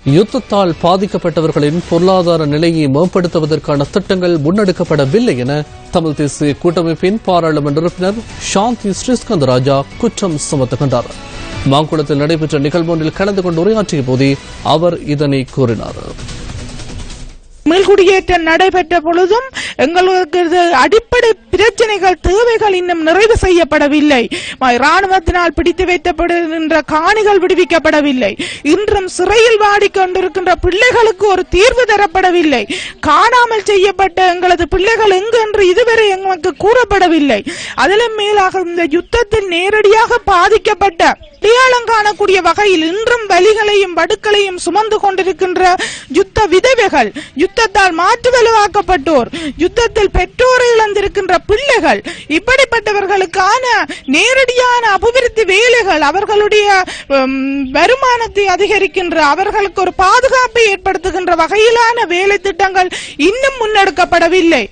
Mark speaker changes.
Speaker 1: யுத்தத்தால் பாதிக்கப்பட்டவர்களின் பொருளாதார நிலையை மேம்படுத்துவதற்கான திட்டங்கள் முன்னெடுக்கப்படவில்லை என தமிழ் தேசிய கூட்டமைப்பின் பாராளுமன்ற உறுப்பினர் சாந்தி ஸ்ரீஸ்கந்தராஜா குற்றம் சுமத்துகின்றார். மாங்குளத்தில் நடைபெற்ற நிகழ்வு ஒன்றில் கலந்து கொண்டு உரையாற்றிய போதே அவர் இதனை கூறினார்.
Speaker 2: மீள்குடியேற்றம் நடைபெற்ற பொழுதும் எங்களுக்கு அடிப்படை பிரச்சனைகள் தேவைகள் இன்னும் நிறைவு செய்யப்படவில்லை. ராணுவத்தினால் பிடித்து வைக்கப்படுகின்ற காணிகள் விடுவிக்கப்படவில்லை. இன்றும் சிறையில் வாடிக்கொண்டிருக்கின்ற பிள்ளைகளுக்கு ஒரு தீர்வு தரப்படவில்லை. காணாமல் செய்யப்பட்ட எங்களது பிள்ளைகள் எங்கு என்று இதுவரை எங்களுக்கு கூறப்படவில்லை. அதிலும் மேலாக இந்த யுத்தத்தில் நேரடியாக பாதிக்கப்பட்ட அடையாளம் காணக்கூடிய வகையில் இன்றும் வலிகளையும் வடுக்களையும் சுமந்து கொண்டிருக்கின்ற யுத்த விதவைகள், யுத்தத்தால் மாற்று வலுவாக்கப்பட்டோர், யுத்தத்தில் பெற்றோரை இழந்திருக்கின்ற பிள்ளைகள், இப்படிப்பட்டவர்களுக்கான நேரடியான அபிவிருத்தி வேலைகள், அவர்களுடைய வருமானத்தை அதிகரிக்கின்ற, அவர்களுக்கு ஒரு பாதுகாப்பை ஏற்படுத்துகின்ற வகையிலான வேலை திட்டங்கள் இன்னும் முன்னெடுக்கப்படவில்லை.